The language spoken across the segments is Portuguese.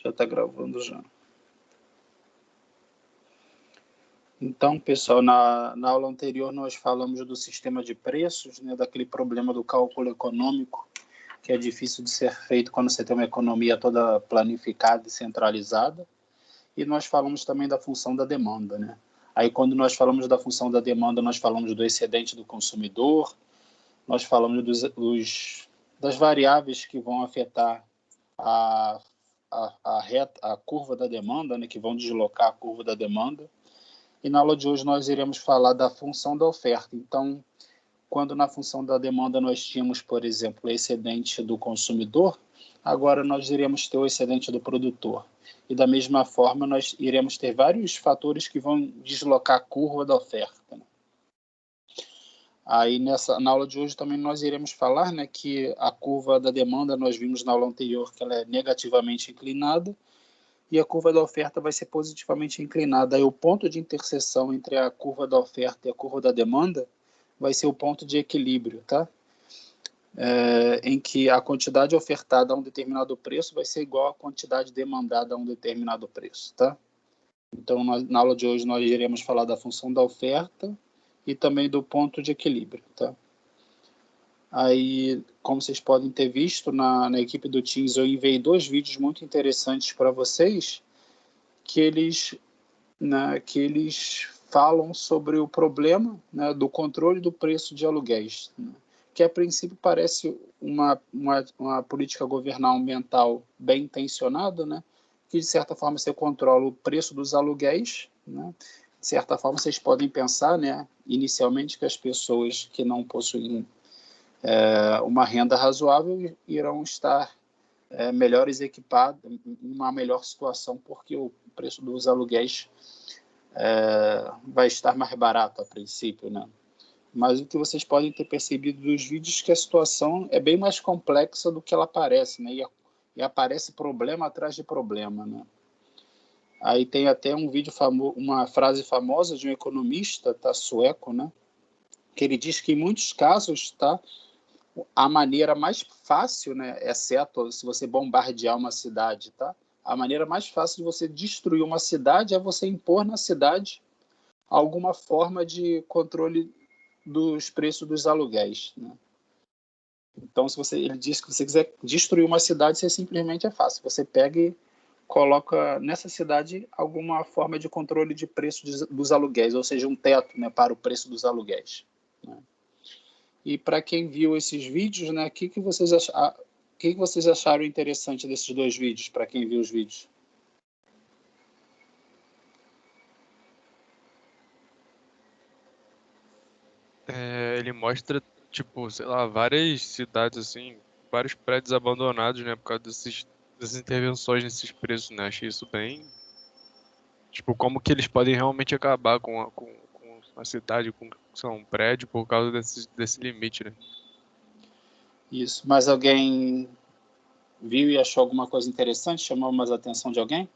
Já está gravando já. Então, pessoal, na aula anterior nós falamos do sistema de preços, né, daquele problema do cálculo econômico, que é difícil de ser feito quando você tem uma economia toda planificada e centralizada. E nós falamos também da função da demanda, né? Aí, quando nós falamos da função da demanda, nós falamos do excedente do consumidor, nós falamos das variáveis que vão afetar a curva da demanda, né, que vão deslocar a curva da demanda. E na aula de hoje nós iremos falar da função da oferta. Então, quando na função da demanda nós tínhamos, por exemplo, o excedente do consumidor, agora nós iremos ter o excedente do produtor. E da mesma forma nós iremos ter vários fatores que vão deslocar a curva da oferta, né? Aí na aula de hoje também nós iremos falar, né, que a curva da demanda, nós vimos na aula anterior que ela é negativamente inclinada, e a curva da oferta vai ser positivamente inclinada. Aí o ponto de interseção entre a curva da oferta e a curva da demanda vai ser o ponto de equilíbrio, tá? Em que a quantidade ofertada a um determinado preço vai ser igual à quantidade demandada a um determinado preço, tá? Então, na aula de hoje nós iremos falar da função da oferta e também do ponto de equilíbrio, tá? Aí, como vocês podem ter visto, na equipe do Teams eu enviei 2 vídeos muito interessantes para vocês, que eles falam sobre o problema, né, do controle do preço de aluguéis, né, que a princípio parece uma política governamental bem intencionada, né, que de certa forma você controla o preço dos aluguéis, né, de certa forma vocês podem pensar, né, inicialmente, que as pessoas que não possuem uma renda razoável irão estar melhores equipadas, em uma melhor situação, porque o preço dos aluguéis vai estar mais barato a princípio, né? Mas o que vocês podem ter percebido dos vídeos é que a situação é bem mais complexa do que ela parece, né? E aparece problema atrás de problema, né? Aí tem até um vídeo uma frase famosa de um economista, tá, sueco, né? Que ele diz que em muitos casos, tá, a maneira mais fácil, né, exceto se você bombardear uma cidade, tá? A maneira mais fácil de você destruir uma cidade é você impor na cidade alguma forma de controle dos preços dos aluguéis, né? Então, ele diz que se você quiser destruir uma cidade, você simplesmente é fácil. Você pega e coloca nessa cidade alguma forma de controle de preço dos aluguéis, ou seja, um teto, né, para o preço dos aluguéis, né? E para quem viu esses vídeos, né, o que vocês acharam interessante desses 2 vídeos, para quem viu os vídeos? Ele mostra, tipo, sei lá, várias cidades, assim, vários prédios abandonados, né, por causa dessas intervenções nesses preços, né? Achei isso bem, tipo, como que eles podem realmente acabar com a cidade, com, sei lá, um prédio por causa desse limite, né? Isso. Mas alguém viu e achou alguma coisa interessante? Chamou mais a atenção de alguém?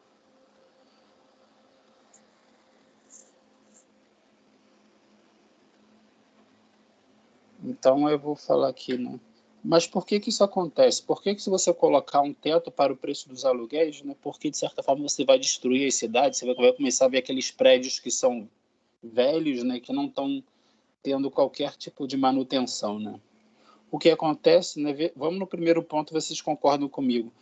Então eu vou falar aqui, né? Mas por que isso acontece? Por que se você colocar um teto para o preço dos aluguéis, né? Porque de certa forma você vai destruir as cidades, você vai começar a ver aqueles prédios que são velhos, né? Que não estão tendo qualquer tipo de manutenção, né? O que acontece, né? Vamos no primeiro ponto, vocês concordam comigo,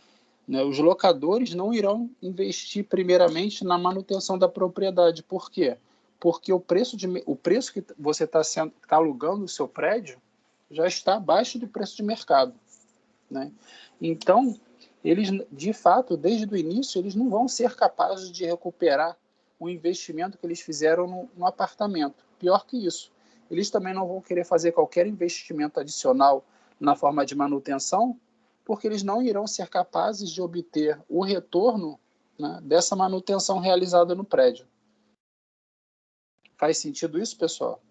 né? Os locadores não irão investir primeiramente na manutenção da propriedade. Por quê? Porque o preço que você está alugando o seu prédio já está abaixo do preço de mercado, né? Então, eles, de fato, desde o início, eles não vão ser capazes de recuperar o investimento que eles fizeram no apartamento. Pior que isso, eles também não vão querer fazer qualquer investimento adicional na forma de manutenção, porque eles não irão ser capazes de obter o retorno, né, dessa manutenção realizada no prédio. Faz sentido isso, pessoal?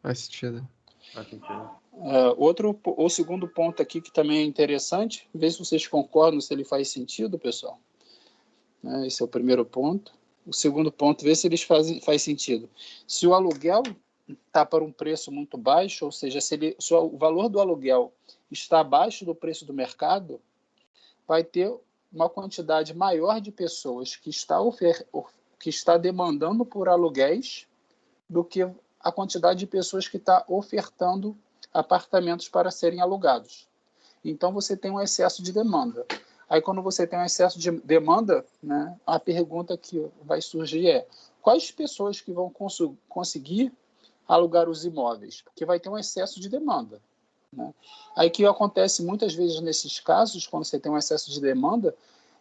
Faz sentido. O segundo ponto aqui que também é interessante, ver se vocês concordam, se ele faz sentido, pessoal. Esse é o primeiro ponto. O segundo ponto, ver se eles faz sentido. Se o aluguel está para um preço muito baixo, ou seja, se o valor do aluguel está abaixo do preço do mercado, vai ter uma quantidade maior de pessoas que está demandando por aluguéis do que a quantidade de pessoas que está ofertando apartamentos para serem alugados. Então, você tem um excesso de demanda. Aí, quando você tem um excesso de demanda, né, a pergunta que vai surgir é: quais pessoas que vão conseguir alugar os imóveis? Porque vai ter um excesso de demanda, né? Aí, o que acontece muitas vezes nesses casos, quando você tem um excesso de demanda,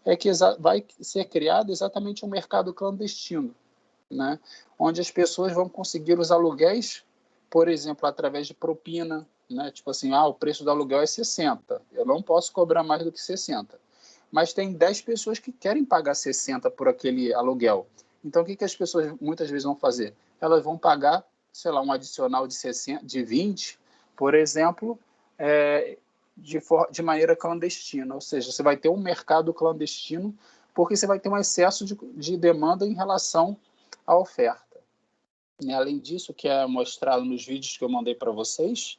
é que vai ser criado exatamente um mercado clandestino, né, onde as pessoas vão conseguir os aluguéis, por exemplo, através de propina, né, tipo assim, o preço do aluguel é 60, eu não posso cobrar mais do que 60. Mas tem 10 pessoas que querem pagar 60 por aquele aluguel. Então, o que as pessoas muitas vezes vão fazer? Elas vão pagar, sei lá, um adicional de 60, de 20, por exemplo, de maneira clandestina. Ou seja, você vai ter um mercado clandestino porque você vai ter um excesso de demanda em relação à oferta. E, além disso, que é mostrado nos vídeos que eu mandei para vocês,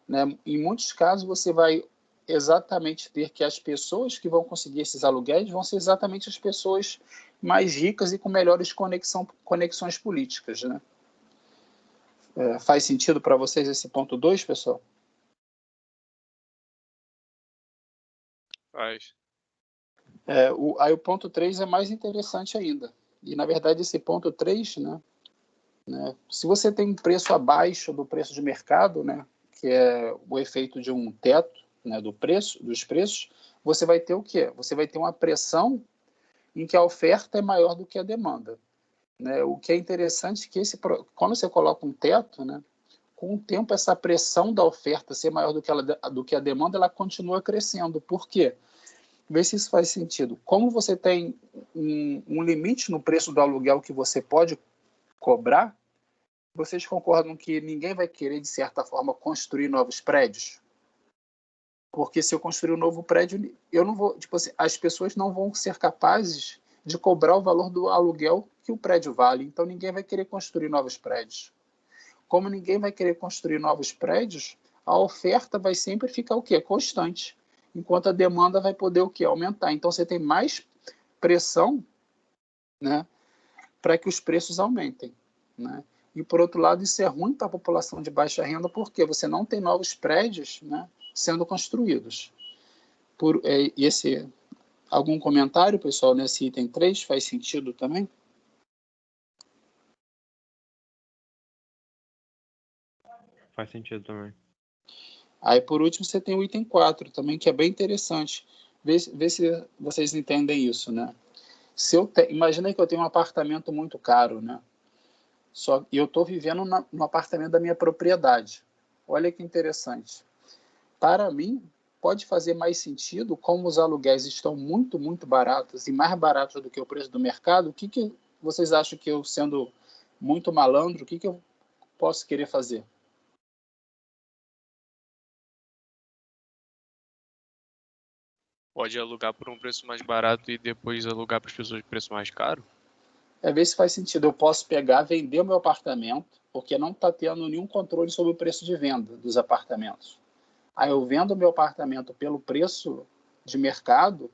né, em muitos casos você vai exatamente ter que as pessoas que vão conseguir esses aluguéis vão ser exatamente as pessoas mais ricas e com melhores conexões políticas, né? Faz sentido para vocês esse ponto 2, pessoal? Faz. Aí o ponto 3 é mais interessante ainda. E, na verdade, esse ponto 3, né, se você tem um preço abaixo do preço de mercado, né, que é o efeito de um teto, né, dos preços, você vai ter o quê? Você vai ter uma pressão em que a oferta é maior do que a demanda, né? O que é interessante é que quando você coloca um teto, né, com o tempo essa pressão da oferta ser maior do que a demanda, ela continua crescendo. Por quê? Vê se isso faz sentido. Como você tem um limite no preço do aluguel que você pode cobrar, vocês concordam que ninguém vai querer, de certa forma, construir novos prédios? Porque se eu construir um novo prédio, eu não vou, tipo assim, as pessoas não vão ser capazes de cobrar o valor do aluguel que o prédio vale. Então ninguém vai querer construir novos prédios. Como ninguém vai querer construir novos prédios, a oferta vai sempre ficar o quê? Constante. Enquanto a demanda vai poder o quê? Aumentar. Então você tem mais pressão, né, para que os preços aumentem, né? E, por outro lado, isso é ruim para a população de baixa renda, porque você não tem novos prédios, né, sendo construídos. Algum comentário, pessoal, nesse item 3? Faz sentido também? Faz sentido também. Aí, por último, você tem o item 4 também, que é bem interessante. Vê se vocês entendem isso, né? Imagina que eu tenho um apartamento muito caro, né? E eu estou vivendo no apartamento da minha propriedade. Olha que interessante. Para mim, pode fazer mais sentido, como os aluguéis estão muito, muito baratos e mais baratos do que o preço do mercado. O que vocês acham que eu, sendo muito malandro, o que eu posso querer fazer? Pode alugar por um preço mais barato e depois alugar para as pessoas por preço mais caro? Ver se faz sentido. Eu posso pegar, vender o meu apartamento, porque não está tendo nenhum controle sobre o preço de venda dos apartamentos. Aí eu vendo o meu apartamento pelo preço de mercado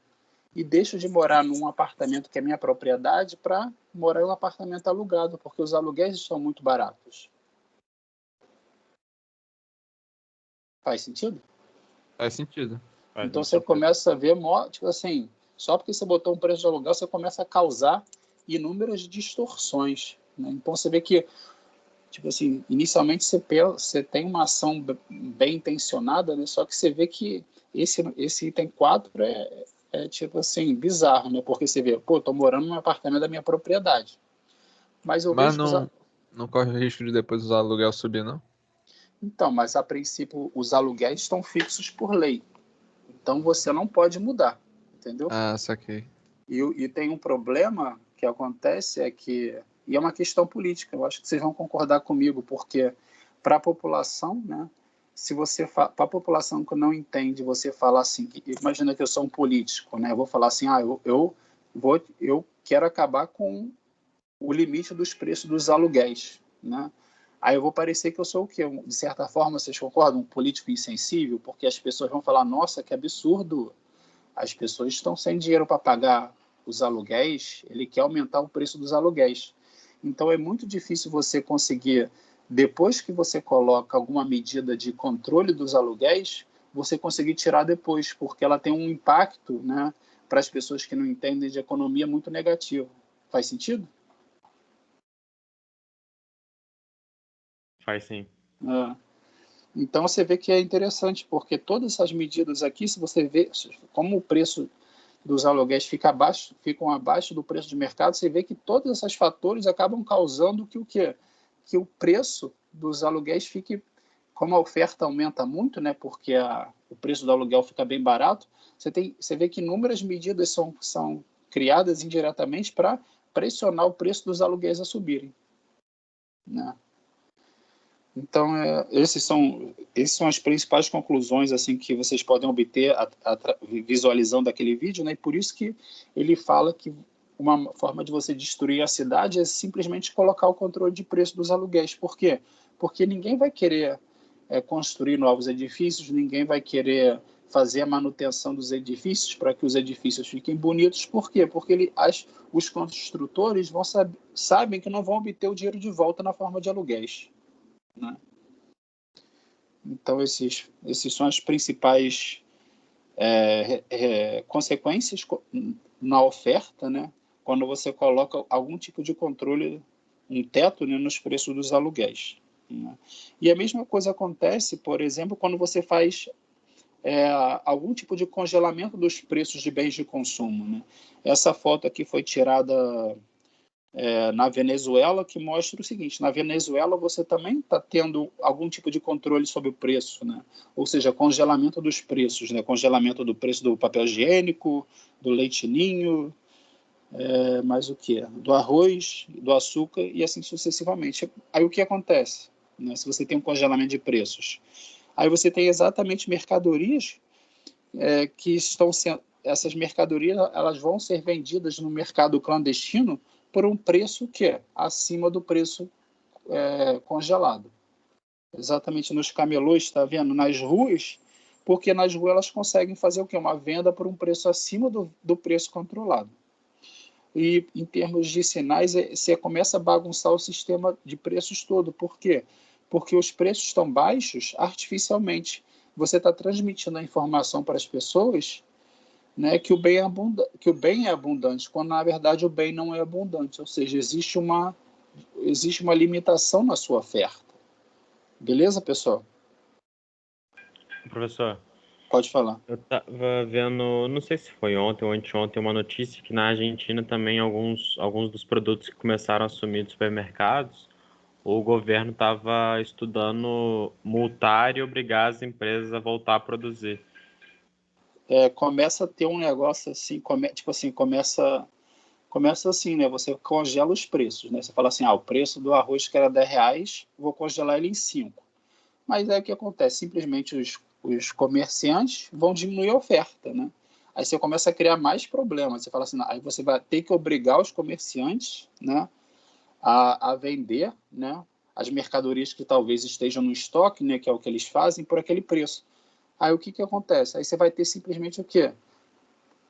e deixo de morar num apartamento que é minha propriedade para morar em um apartamento alugado, porque os aluguéis estão muito baratos. Faz sentido? Faz sentido. Então você começa a ver, tipo assim, só porque você botou um preço de aluguel, você começa a causar inúmeras distorções, né? Então você vê que, tipo assim, inicialmente você tem uma ação bem intencionada, né? Só que você vê que esse item 4 tipo assim, bizarro, né? Porque você vê, pô, tô morando num apartamento da minha propriedade. Mas eu Mas vejo que não corre o risco de depois o aluguel subir, não? Então, mas a princípio os aluguéis estão fixos por lei. Então você não pode mudar, entendeu? Ah, saquei. E tem um problema que acontece e é uma questão política, eu acho que vocês vão concordar comigo, porque para a população, né, para a população que não entende, você falar assim, imagina que eu sou um político, né, eu vou falar assim, eu quero acabar com o limite dos preços dos aluguéis, né? Aí eu vou parecer que eu sou o quê? De certa forma, vocês concordam? Um político insensível, porque as pessoas vão falar, nossa, que absurdo, as pessoas estão sem dinheiro para pagar os aluguéis, ele quer aumentar o preço dos aluguéis. Então é muito difícil você conseguir, depois que você coloca alguma medida de controle dos aluguéis, você conseguir tirar depois, porque ela tem um impacto, né, para as pessoas que não entendem de economia muito negativo. Faz sentido? Faz sim. É. Então você vê que é interessante, porque todas essas medidas aqui, se você vê como o preço dos aluguéis ficam abaixo do preço de mercado, você vê que todos esses fatores acabam causando que o quê? Que o preço dos aluguéis fique, como a oferta aumenta muito, né, porque o preço do aluguel fica bem barato, você vê que inúmeras medidas são criadas indiretamente para pressionar o preço dos aluguéis a subirem, né? Então, esses são as principais conclusões assim que vocês podem obter visualizando aquele vídeo, né? E por isso que ele fala que uma forma de você destruir a cidade é simplesmente colocar o controle de preço dos aluguéis. Por quê? Porque ninguém vai querer construir novos edifícios, ninguém vai querer fazer a manutenção dos edifícios para que os edifícios fiquem bonitos. Por quê? Porque os construtores sabem que não vão obter o dinheiro de volta na forma de aluguéis, né? Então, esses são as principais consequências na oferta, né? Quando você coloca algum tipo de controle, um teto, né, nos preços dos aluguéis, né? E a mesma coisa acontece, por exemplo, quando você faz algum tipo de congelamento dos preços de bens de consumo, né? Essa foto aqui foi tirada na Venezuela, que mostra o seguinte: na Venezuela você também está tendo algum tipo de controle sobre o preço, né? Ou seja, congelamento dos preços, né? Congelamento do preço do papel higiênico, do leite ninho, mais o que? Do arroz, do açúcar e assim sucessivamente. Aí o que acontece, né? Se você tem um congelamento de preços, aí você tem exatamente mercadorias que estão sendo, essas mercadorias elas vão ser vendidas no mercado clandestino por um preço que é acima do preço congelado. Exatamente nos camelôs, está vendo? Nas ruas, porque nas ruas elas conseguem fazer o quê? Uma venda por um preço acima do preço controlado. E em termos de sinais, você começa a bagunçar o sistema de preços todo. Por quê? Porque os preços estão baixos artificialmente. Você está transmitindo a informação para as pessoas, né, que o bem é abundante, quando na verdade o bem não é abundante. Ou seja, existe uma limitação na sua oferta. Beleza, pessoal? Professor, Pode falar. eu tava vendo, não sei se foi ontem ou anteontem, uma notícia que na Argentina também alguns dos produtos que começaram a sumir dos supermercados, o governo estava estudando multar e obrigar as empresas a voltar a produzir. Começa a ter um negócio assim, tipo assim, começa assim, né? Você congela os preços, né? Você fala assim, o preço do arroz que era R$10, vou congelar ele em 5. Mas aí o que acontece? Simplesmente os comerciantes vão diminuir a oferta, né? Aí você começa a criar mais problemas. Você fala assim, aí você vai ter que obrigar os comerciantes, né, a vender, né, as mercadorias que talvez estejam no estoque, né, que é o que eles fazem, por aquele preço. Aí o que acontece? Aí você vai ter simplesmente o quê?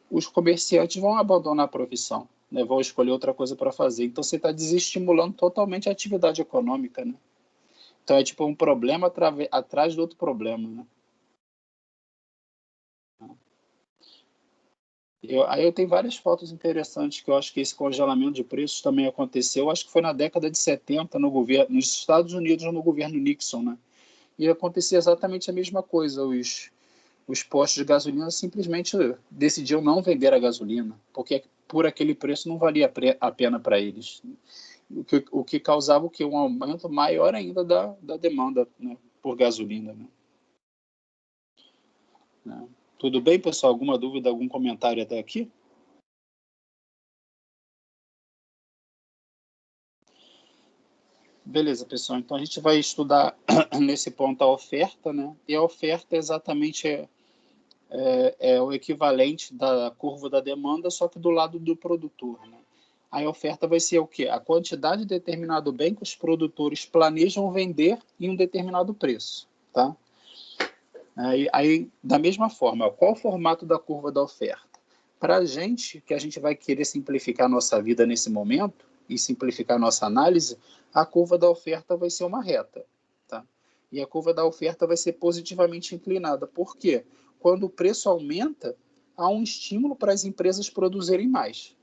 Os comerciantes vão abandonar a profissão, né, vão escolher outra coisa para fazer. Então você está desestimulando totalmente a atividade econômica, né? Então é tipo um problema atrás do outro problema, né? Aí eu tenho várias fotos interessantes que eu acho que esse congelamento de preços também aconteceu. Acho que foi na década de 70 nos Estados Unidos, no governo Nixon, né? E acontecia exatamente a mesma coisa. Os postos de gasolina simplesmente decidiam não vender a gasolina, porque por aquele preço não valia a pena para eles. O que causava o quê? Um aumento maior ainda da demanda, né, por gasolina, né? Tudo bem, pessoal? Alguma dúvida, algum comentário até aqui? Beleza, pessoal. Então a gente vai estudar nesse ponto a oferta, né? E a oferta exatamente é o equivalente da curva da demanda, só que do lado do produtor, né? Aí a oferta vai ser o quê? A quantidade de determinado bem que os produtores planejam vender em um determinado preço, tá? Aí da mesma forma, qual o formato da curva da oferta? Para a gente, que a gente vai querer simplificar a nossa vida nesse momento e simplificar a nossa análise, a curva da oferta vai ser uma reta, tá? E a curva da oferta vai ser positivamente inclinada. Por quê? Quando o preço aumenta, há um estímulo para as empresas produzirem mais,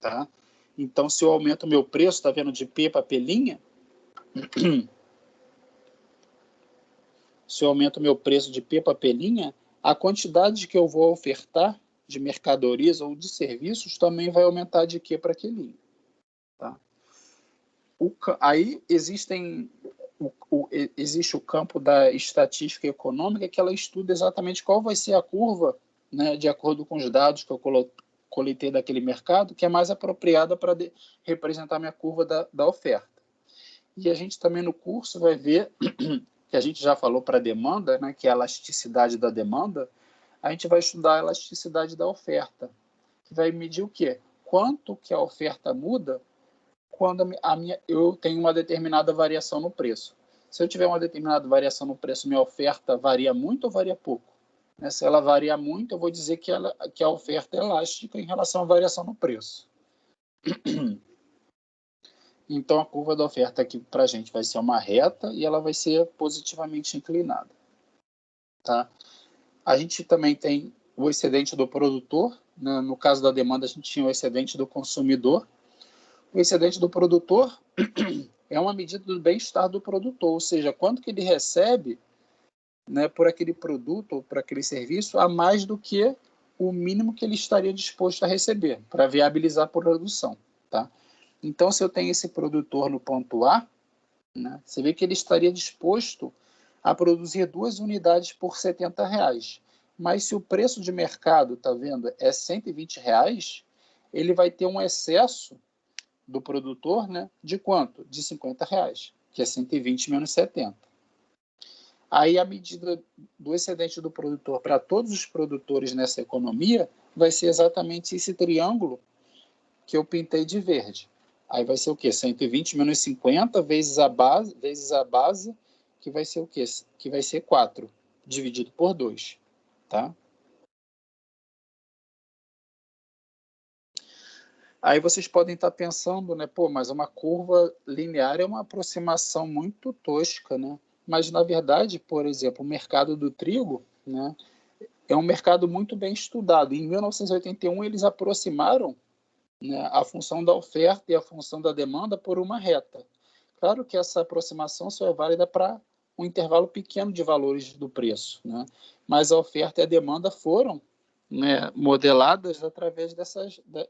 tá? Então, se eu aumento o meu preço, está vendo, de P para P', se eu aumento o meu preço de P para P', a quantidade que eu vou ofertar de mercadorias ou de serviços também vai aumentar de Q para Q'. Tá? Aí existe o campo da estatística econômica, que ela estuda exatamente qual vai ser a curva, né, de acordo com os dados que eu coletei daquele mercado, que é mais apropriada para representar minha curva da oferta. E a gente também no curso vai ver, que a gente já falou para a demanda, né, que é a elasticidade da demanda, a gente vai estudar a elasticidade da oferta, que vai medir o quê? Quanto que a oferta muda quando eu tenho uma determinada variação no preço. Se eu tiver uma determinada variação no preço, minha oferta varia muito ou varia pouco? Se ela varia muito, eu vou dizer que a oferta é elástica em relação à variação no preço. Então, a curva da oferta aqui para a gente vai ser uma reta e ela vai ser positivamente inclinada. Tá? A gente também tem o excedente do produtor, né? No caso da demanda, a gente tinha o excedente do consumidor. O excedente do produtor é uma medida do bem-estar do produtor, ou seja, quanto que ele recebe, né, por aquele produto ou por aquele serviço a mais do que o mínimo que ele estaria disposto a receber para viabilizar a produção. Tá? Então, se eu tenho esse produtor no ponto A, né, você vê que ele estaria disposto a produzir 2 unidades por R$70. Mas se o preço de mercado, tá vendo, é R$120, ele vai ter um excesso do produtor, né, de quanto? De R$50, que é 120 menos 70. Aí a medida do excedente do produtor para todos os produtores nessa economia vai ser exatamente esse triângulo que eu pintei de verde. Aí vai ser o quê? 120 menos 50 vezes a base, que vai ser o quê? Que vai ser 4, dividido por 2. Tá? Aí vocês podem estar pensando, né? Pô, mas uma curva linear é uma aproximação muito tosca, né? Mas, na verdade, por exemplo, o mercado do trigo, né, é um mercado muito bem estudado. Em 1981, eles aproximaram, né, a função da oferta e a função da demanda por uma reta. Claro que essa aproximação só é válida para um intervalo pequeno de valores do preço, né? Mas a oferta e a demanda foram, né, modeladas através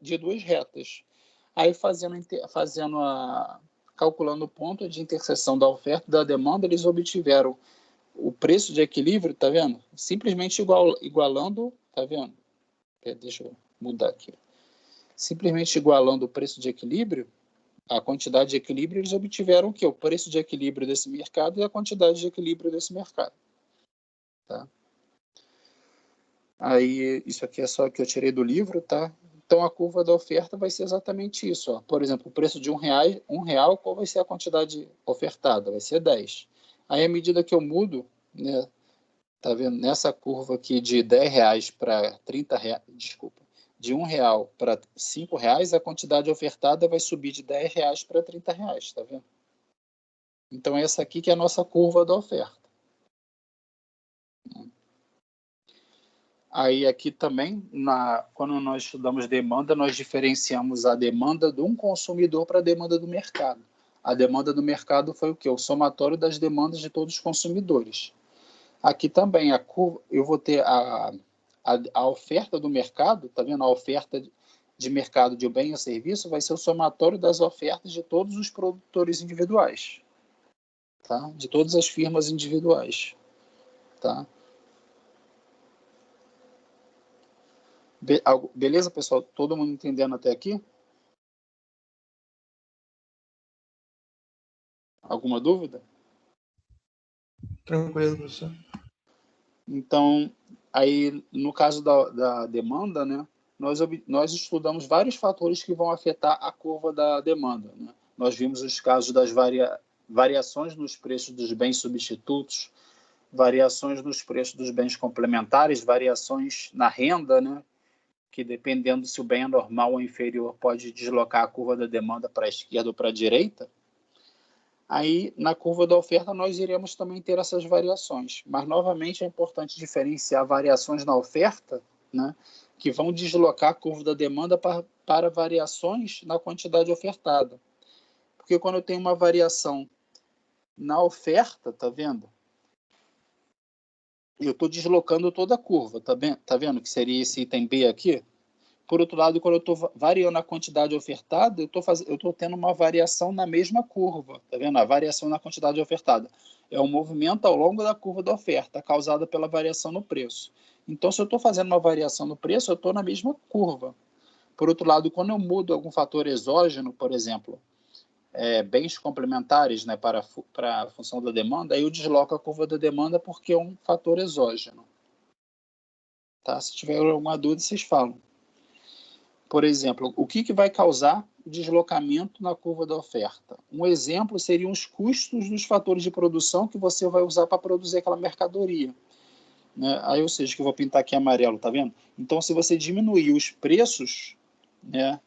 de 2 retas. Aí calculando o ponto de interseção da oferta e da demanda, eles obtiveram o preço de equilíbrio, tá vendo? Simplesmente igualando, tá vendo? Deixa eu mudar aqui. Simplesmente igualando o preço de equilíbrio, a quantidade de equilíbrio, eles obtiveram o quê? O preço de equilíbrio desse mercado e a quantidade de equilíbrio desse mercado. Tá? Aí, isso aqui é só que eu tirei do livro, tá? Então, a curva da oferta vai ser exatamente isso. Ó. Por exemplo, o preço de R$1, qual vai ser a quantidade ofertada? Vai ser 10. Aí, à medida que eu mudo, né, tá vendo? Nessa curva aqui de R$10 para R$30, desculpa, de R$1 para R$5, a quantidade ofertada vai subir de R$10 para R$30, tá vendo? Então, essa aqui que é a nossa curva da oferta. Aí aqui também, quando nós estudamos demanda, nós diferenciamos a demanda de um consumidor para a demanda do mercado. A demanda do mercado foi o quê? O somatório das demandas de todos os consumidores. Aqui também, eu vou ter a oferta do mercado, tá vendo? A oferta de mercado de bem ou serviço vai ser o somatório das ofertas de todos os produtores individuais, tá? De todas as firmas individuais, tá? Beleza, pessoal? Todo mundo entendendo até aqui? Alguma dúvida? Tranquilo, professor. Então, aí no caso da demanda, né, nós estudamos vários fatores que vão afetar a curva da demanda, né? Nós vimos os casos das variações nos preços dos bens substitutos, variações nos preços dos bens complementares, variações na renda, né? Que dependendo se o bem é normal ou inferior, pode deslocar a curva da demanda para a esquerda ou para a direita. Aí, na curva da oferta, nós iremos também ter essas variações. Mas, novamente, é importante diferenciar variações na oferta, né, que vão deslocar a curva da demanda para variações na quantidade ofertada. Porque quando eu tenho uma variação na oferta, tá vendo? Eu estou deslocando toda a curva, tá vendo que seria esse item B aqui? Por outro lado, quando eu estou variando a quantidade ofertada, eu estou tendo uma variação na mesma curva. Tá vendo? A variação na quantidade ofertada é um movimento ao longo da curva da oferta, causada pela variação no preço. Então, se eu estou fazendo uma variação no preço, eu estou na mesma curva. Por outro lado, quando eu mudo algum fator exógeno, por exemplo, bens complementares, né, para a função da demanda, aí eu desloco a curva da demanda porque é um fator exógeno. Tá? Se tiver alguma dúvida, vocês falam. Por exemplo, o que vai causar o deslocamento na curva da oferta? Um exemplo seriam os custos dos fatores de produção que você vai usar para produzir aquela mercadoria. Né? Aí, ou seja, que eu vou pintar aqui amarelo, tá vendo? Então, se você diminuir os preços, né,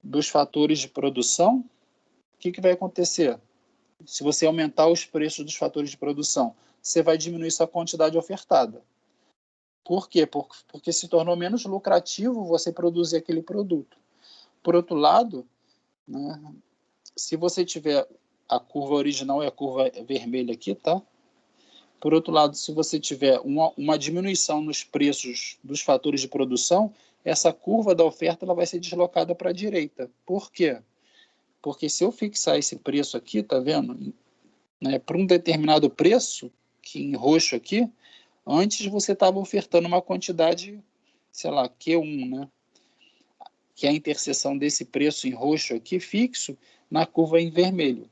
dos fatores de produção, o que vai acontecer? Se você aumentar os preços dos fatores de produção, você vai diminuir sua quantidade ofertada. Por quê? Porque se tornou menos lucrativo você produzir aquele produto. Por outro lado, né, se você tiver a curva original e a curva vermelha aqui, tá? Por outro lado, se você tiver uma diminuição nos preços dos fatores de produção, essa curva da oferta ela vai ser deslocada para a direita. Por quê? Porque se eu fixar esse preço aqui, tá vendo? Né, para um determinado preço, que em roxo aqui, antes você estava ofertando uma quantidade, sei lá, Q1, né? Que é a interseção desse preço em roxo aqui fixo na curva em vermelho.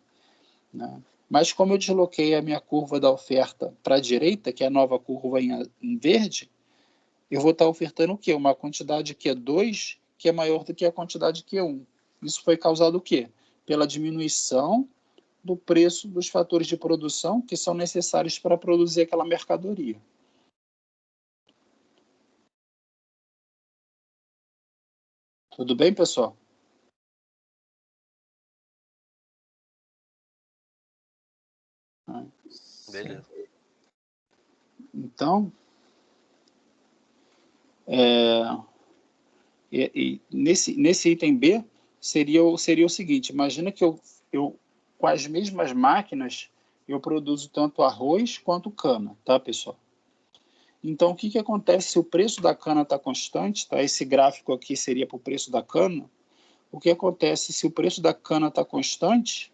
Né? Mas como eu desloquei a minha curva da oferta para a direita, que é a nova curva em verde, eu vou estar ofertando o quê? Uma quantidade Q2 que é maior do que a quantidade Q1. Isso foi causado o quê? Pela diminuição do preço dos fatores de produção que são necessários para produzir aquela mercadoria. Tudo bem, pessoal? Beleza. Então, nesse item B, seria o seguinte, imagina que eu com as mesmas máquinas, eu produzo tanto arroz quanto cana, tá, pessoal? Então, o que acontece se o preço da cana está constante, tá? Esse gráfico aqui seria para o preço da cana. O que acontece se o preço da cana está constante,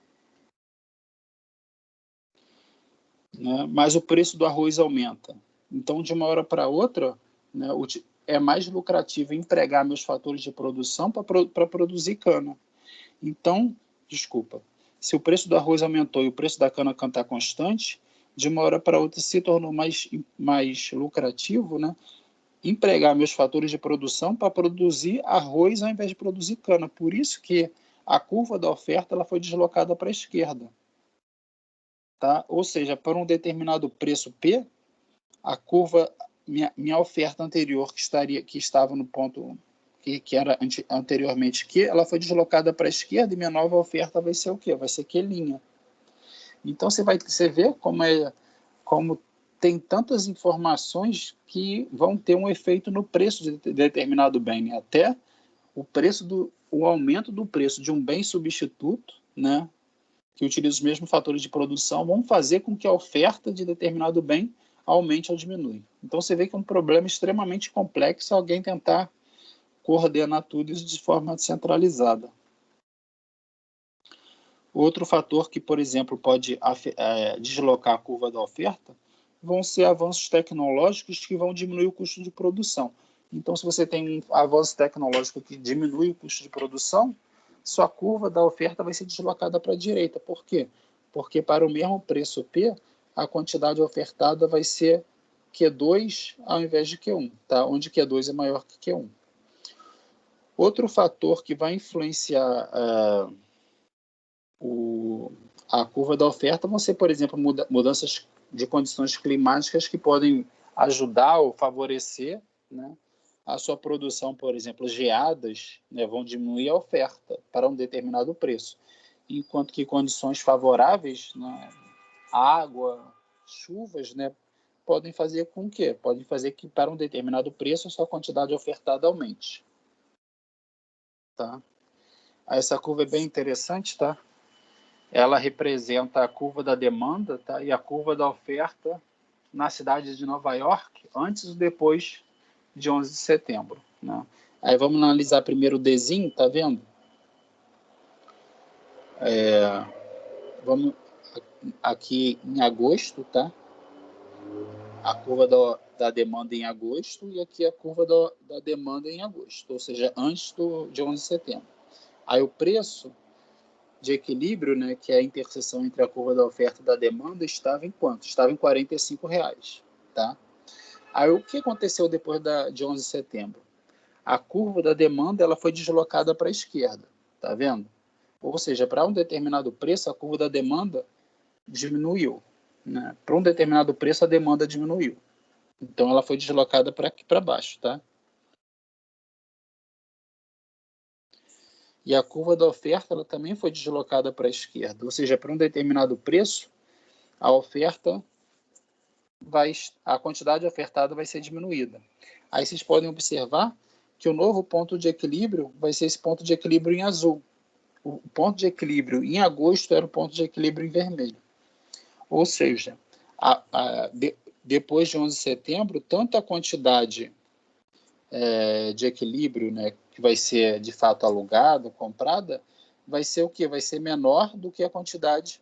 né, mas o preço do arroz aumenta? Então, de uma hora para outra, né, é mais lucrativo empregar meus fatores de produção para produzir cana. Então, se o preço do arroz aumentou e o preço da cana está constante, de uma hora para outra se tornou mais lucrativo, né, empregar meus fatores de produção para produzir arroz ao invés de produzir cana. Por isso que a curva da oferta ela foi deslocada para a esquerda. Tá? Ou seja, para um determinado preço P, a curva, minha oferta anterior, que estava no ponto que era anteriormente Q, ela foi deslocada para a esquerda e minha nova oferta vai ser o quê? Vai ser Q'. Então você vê como tem tantas informações que vão ter um efeito no preço de determinado bem, né? Até o aumento do preço de um bem substituto, né, que utiliza os mesmos fatores de produção, vão fazer com que a oferta de determinado bem aumente ou diminua. Então você vê que é um problema extremamente complexo alguém tentar coordenar tudo isso de forma descentralizada. Outro fator que, por exemplo, pode deslocar a curva da oferta vão ser avanços tecnológicos que vão diminuir o custo de produção. Então, se você tem um avanço tecnológico que diminui o custo de produção, sua curva da oferta vai ser deslocada para a direita. Por quê? Porque para o mesmo preço P, a quantidade ofertada vai ser Q2 ao invés de Q1, tá? Onde Q2 é maior que Q1. Outro fator que vai influenciar a curva da oferta vão ser, por exemplo, mudanças de condições climáticas que podem ajudar ou favorecer, né, a sua produção. Por exemplo, geadas, né, vão diminuir a oferta para um determinado preço, enquanto que condições favoráveis, né, água, chuvas, né, podem fazer com que? Podem fazer que para um determinado preço a sua quantidade ofertada aumente. Tá? Essa curva é bem interessante, tá? Ela representa a curva da demanda, tá? E a curva da oferta na cidade de Nova York, antes e depois de 11 de setembro. Né? Aí vamos analisar primeiro o Dzinho, tá vendo? Vamos aqui em agosto, tá? A curva da demanda em agosto e aqui a curva da demanda em agosto, ou seja, antes de 11 de setembro. Aí o preço de equilíbrio, né, que é a interseção entre a curva da oferta e da demanda, estava em quanto? Estava em R$45, tá? Aí o que aconteceu depois de 11 de setembro? A curva da demanda ela foi deslocada para a esquerda, tá vendo? Ou seja, para um determinado preço, a curva da demanda diminuiu, né? Para um determinado preço, a demanda diminuiu. Então, ela foi deslocada para aqui para baixo, tá? E a curva da oferta ela também foi deslocada para a esquerda, ou seja, para um determinado preço, a quantidade ofertada vai ser diminuída. Aí vocês podem observar que o novo ponto de equilíbrio vai ser esse ponto de equilíbrio em azul. O ponto de equilíbrio em agosto era o ponto de equilíbrio em vermelho. Ou seja, depois de 11 de setembro, tanto a quantidade de equilíbrio, né, que vai ser de fato alugada, comprada, vai ser o quê? Vai ser menor do que a quantidade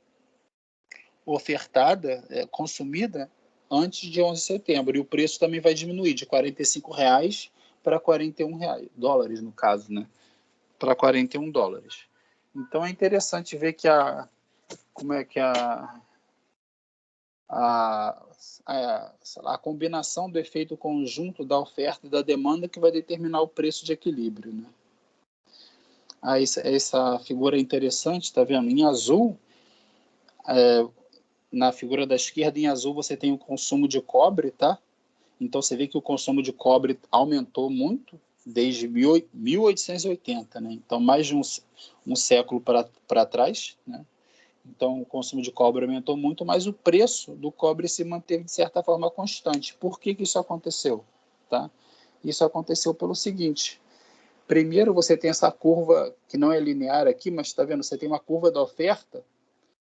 ofertada, consumida antes de 11 de setembro. E o preço também vai diminuir de R$45 para $41, no caso, né? Para $41. Então é interessante ver que como é que a combinação do efeito conjunto da oferta e da demanda que vai determinar o preço de equilíbrio, né? Aí, essa figura é interessante, tá vendo? Em azul, na figura da esquerda, em azul, você tem o consumo de cobre, tá? Então, você vê que o consumo de cobre aumentou muito desde 1880, né? Então, mais de um século para trás, né? Então, o consumo de cobre aumentou muito, mas o preço do cobre se manteve, de certa forma, constante. Por que isso aconteceu? Tá? Isso aconteceu pelo seguinte. Primeiro, você tem essa curva, que não é linear aqui, mas está vendo? Você tem uma curva da oferta.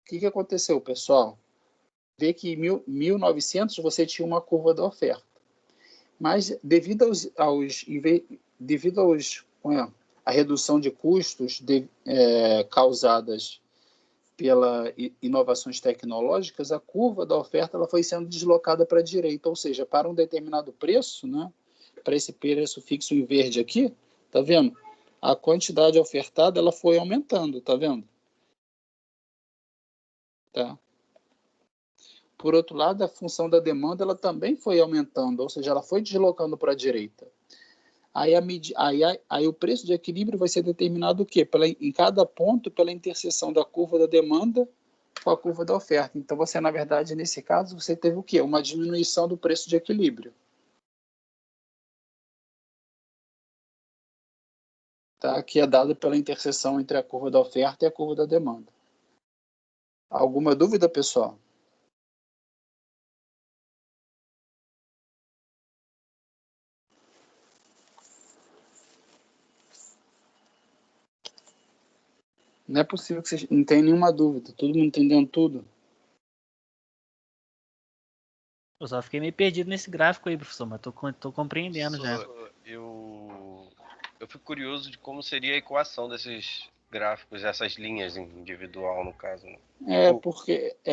O que aconteceu, pessoal? Vê que em 1900 você tinha uma curva da oferta. Mas, devido à redução de custos causadas pelas inovações tecnológicas, a curva da oferta ela foi sendo deslocada para a direita, ou seja, para um determinado preço, né, para esse preço fixo em verde aqui, tá vendo? A quantidade ofertada ela foi aumentando, tá vendo? Tá? Por outro lado, a função da demanda ela também foi aumentando, ou seja, ela foi deslocando para a direita. Aí o preço de equilíbrio vai ser determinado o quê? Em cada ponto pela interseção da curva da demanda com a curva da oferta. Então, você, na verdade, nesse caso, você teve o quê? Uma diminuição do preço de equilíbrio. Tá? Que é dado pela interseção entre a curva da oferta e a curva da demanda. Alguma dúvida, pessoal? Não é possível que vocês não tenham nenhuma dúvida. Todo mundo entendendo tudo? Eu só fiquei meio perdido nesse gráfico aí, professor, mas tô compreendendo já. Eu fico curioso de como seria a equação desses gráficos, essas linhas individual, no caso, né?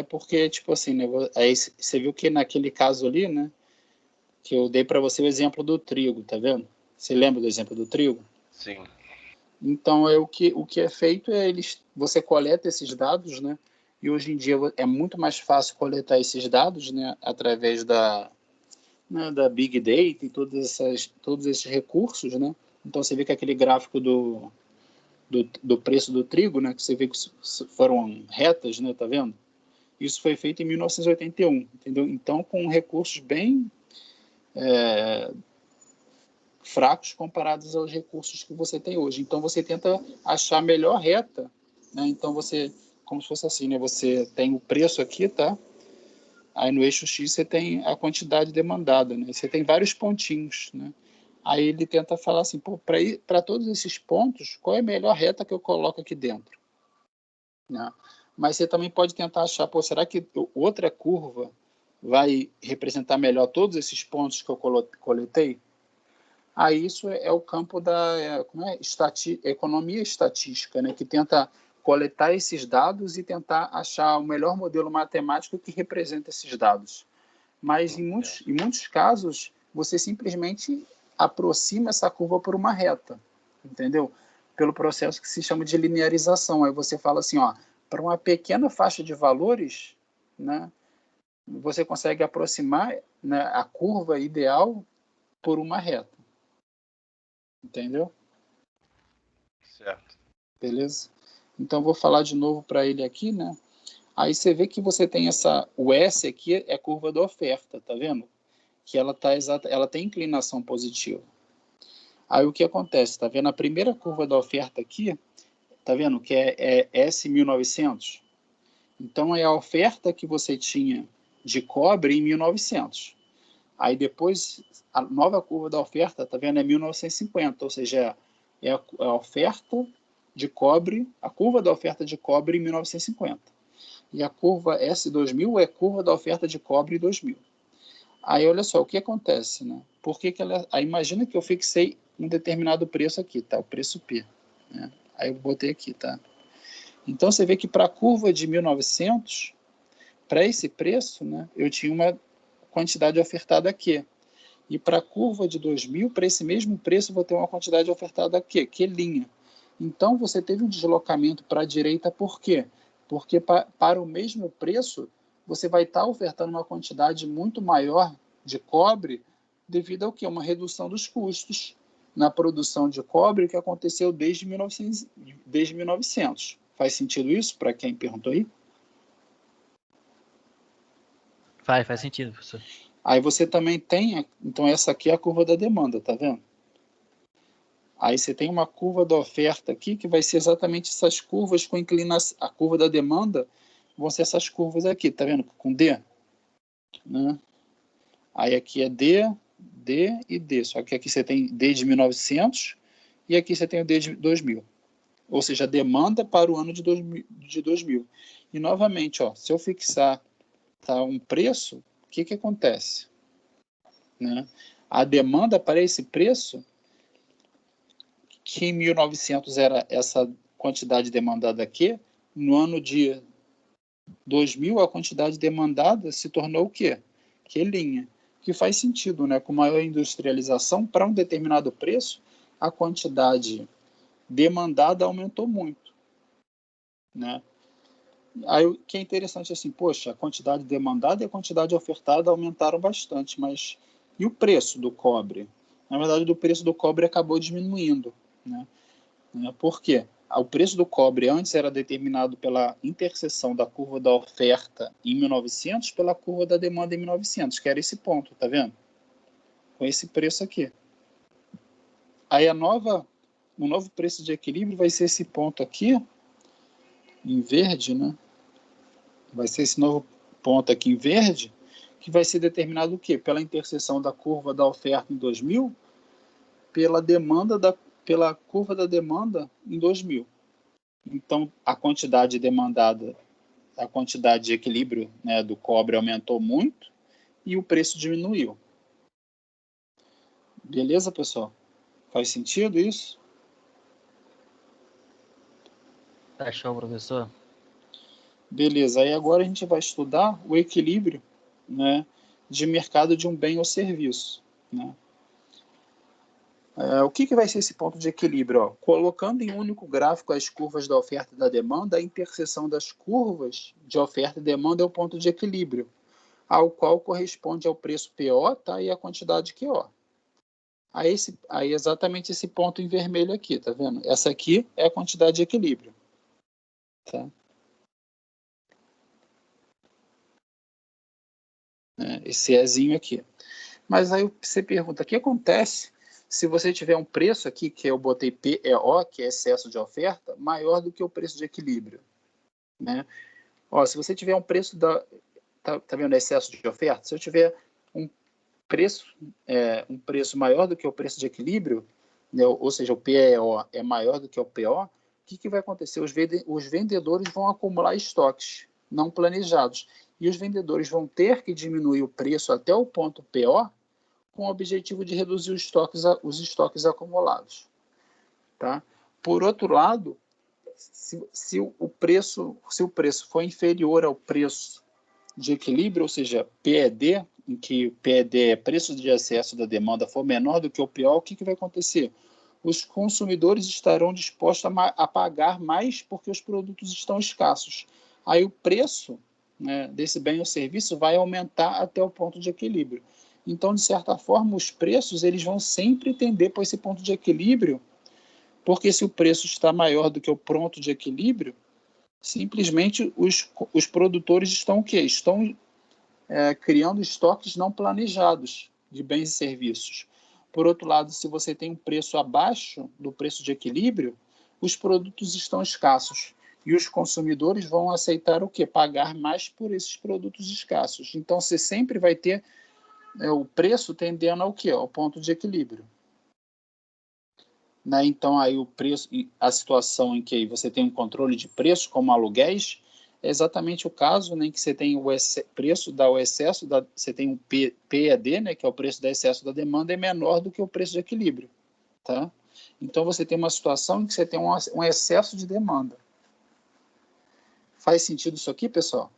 Porque tipo assim, né? Aí você viu que naquele caso ali, né? Que eu dei para você o exemplo do trigo, tá vendo? Você lembra do exemplo do trigo? Sim. Então, o que é feito é você coleta esses dados, né? E hoje em dia é muito mais fácil coletar esses dados, né? Através da Big Data e todos esses recursos, né? Então você vê que aquele gráfico do preço do trigo, né, que você vê que foram retas, né, tá vendo? Isso foi feito em 1981, entendeu? Então, com recursos bem fracos comparados aos recursos que você tem hoje. Então, você tenta achar a melhor reta, né? Então, você, como se fosse assim, né? Você tem o preço aqui, tá? Aí, no eixo X, você tem a quantidade demandada, né? Você tem vários pontinhos, né? Aí, ele tenta falar assim, pô, para todos esses pontos, qual é a melhor reta que eu coloco aqui dentro? Né? Mas você também pode tentar achar, pô, será que outra curva vai representar melhor todos esses pontos que eu coletei? Aí isso é o campo da economia estatística, né, que tenta coletar esses dados e tentar achar o melhor modelo matemático que representa esses dados. Mas em muitos casos, você simplesmente aproxima essa curva por uma reta, entendeu? Pelo processo que se chama de linearização. Aí você fala assim, ó, para uma pequena faixa de valores, né, você consegue aproximar, né, a curva ideal por uma reta. Entendeu? Certo. Beleza? Então, vou falar de novo para ele aqui, né? Aí você vê que você tem o S aqui é a curva da oferta, tá vendo? Que ela tem inclinação positiva. Aí o que acontece? Tá vendo a primeira curva da oferta aqui? Tá vendo que é S1900? Então é a oferta que você tinha de cobre em 1900. Aí depois a nova curva da oferta, tá vendo? É 1950, ou seja, é a oferta de cobre, a curva da oferta de cobre em 1950. E a curva S2000 é a curva da oferta de cobre em 2000. Aí olha só, o que acontece, né? Por que ela... Aí imagina que eu fixei um determinado preço aqui, tá? O preço P, né? Aí eu botei aqui, tá? Então você vê que para a curva de 1900, para esse preço, né, eu tinha uma quantidade ofertada aqui. E para a curva de 2000, para esse mesmo preço, vou ter uma quantidade ofertada aqui, que linha. Então, você teve um deslocamento para a direita, por quê? Porque para o mesmo preço, você vai estar ofertando uma quantidade muito maior de cobre devido ao quê? Uma redução dos custos na produção de cobre que aconteceu desde 1900. Faz sentido isso para quem perguntou aí? Faz sentido, professor. Aí você também tem, então essa aqui é a curva da demanda, tá vendo? Aí você tem uma curva da oferta aqui, que vai ser exatamente essas curvas com inclinação. A curva da demanda vão ser essas curvas aqui, tá vendo? Com D. Né? Aí aqui é D, D e D. Só que aqui você tem D de 1900 e aqui você tem o D de 2000. Ou seja, a demanda para o ano de 2000. E novamente, ó, se eu fixar um preço, o que acontece? Né? A demanda para esse preço, que em 1900 era essa quantidade demandada aqui, no ano de 2000 a quantidade demandada se tornou o quê? Que linha. Que faz sentido, né? Com maior industrialização, para um determinado preço, a quantidade demandada aumentou muito, né? Aí o que é interessante assim, poxa, a quantidade demandada e a quantidade ofertada aumentaram bastante, mas e o preço do cobre? Na verdade, o preço do cobre acabou diminuindo, né? Por quê? O preço do cobre antes era determinado pela interseção da curva da oferta em 1900 pela curva da demanda em 1900, que era esse ponto, tá vendo? Com esse preço aqui. Aí o novo preço de equilíbrio vai ser esse ponto aqui, em verde, né? Vai ser esse novo ponto aqui em verde, que vai ser determinado o quê? Pela interseção da curva da oferta em 2000, pela curva da demanda em 2000. Então, a quantidade demandada, a quantidade de equilíbrio, né, do cobre aumentou muito e o preço diminuiu. Beleza, pessoal? Faz sentido isso? Tá show, professor. Beleza. Aí agora a gente vai estudar o equilíbrio, né, de mercado de um bem ou serviço, né? O que vai ser esse ponto de equilíbrio? Ó? Colocando em um único gráfico as curvas da oferta e da demanda, a interseção das curvas de oferta e demanda é o ponto de equilíbrio, ao qual corresponde ao preço PO, tá, e a quantidade QO. Aí exatamente esse ponto em vermelho aqui, tá vendo? Essa aqui é a quantidade de equilíbrio. Tá? Esse Ezinho aqui. Mas aí você pergunta, o que acontece se você tiver um preço aqui, que eu botei PEO, que é excesso de oferta, maior do que o preço de equilíbrio? Né? Ó, se você tiver um preço tá vendo excesso de oferta? Se eu tiver um um preço maior do que o preço de equilíbrio, né, ou seja, o PEO é maior do que o PO, o que vai acontecer? Os vendedores vão acumular estoques não planejados e os vendedores vão ter que diminuir o preço até o ponto PO com o objetivo de reduzir os estoques acumulados. Tá? Por outro lado, se o preço for inferior ao preço de equilíbrio, ou seja, PED, em que o PED é preço de excesso da demanda, for menor do que o PO, o que vai acontecer? Os consumidores estarão dispostos a pagar mais porque os produtos estão escassos. Aí o preço, né, desse bem ou serviço vai aumentar até o ponto de equilíbrio. Então, de certa forma, os preços eles vão sempre tender para esse ponto de equilíbrio, porque se o preço está maior do que o ponto de equilíbrio, simplesmente os produtores estão o quê? Estão criando estoques não planejados de bens e serviços. Por outro lado, se você tem um preço abaixo do preço de equilíbrio, os produtos estão escassos e os consumidores vão aceitar o quê? Pagar mais por esses produtos escassos. Então, você sempre vai ter o preço tendendo ao quê? Ao ponto de equilíbrio. Né? Então, aí o preço, a situação em que você tem um controle de preço, como aluguéis, é exatamente o caso, né, em que você tem o preço o excesso, você tem um PED, né, que é o preço do excesso da demanda, é menor do que o preço de equilíbrio. Tá? Então, você tem uma situação em que você tem um excesso de demanda. Faz sentido isso aqui, pessoal?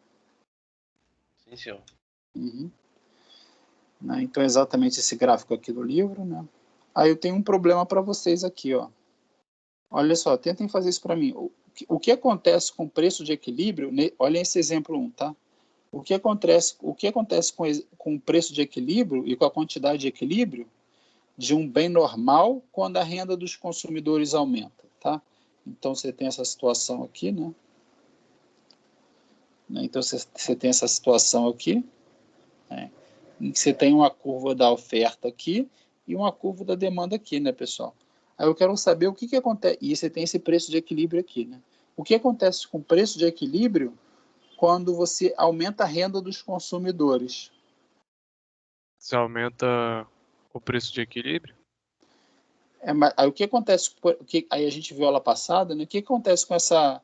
Sim, senhor. Uhum. Né? Então, é exatamente esse gráfico aqui do livro. Né? Aí eu tenho um problema para vocês aqui, ó. Olha só, tentem fazer isso para mim. O que acontece com o preço de equilíbrio? Olha esse exemplo 1, tá? O que acontece com o preço de equilíbrio e com a quantidade de equilíbrio de um bem normal quando a renda dos consumidores aumenta, tá? Então, você tem essa situação aqui, né? Então, você tem essa situação aqui, né? Em que você tem uma curva da oferta aqui e uma curva da demanda aqui, né, pessoal? Aí eu quero saber o que acontece. E você tem esse preço de equilíbrio aqui, né? O que acontece com o preço de equilíbrio quando você aumenta a renda dos consumidores? Você aumenta o preço de equilíbrio? Aí o que acontece? Aí a gente viu ela passada, né? O que acontece com essa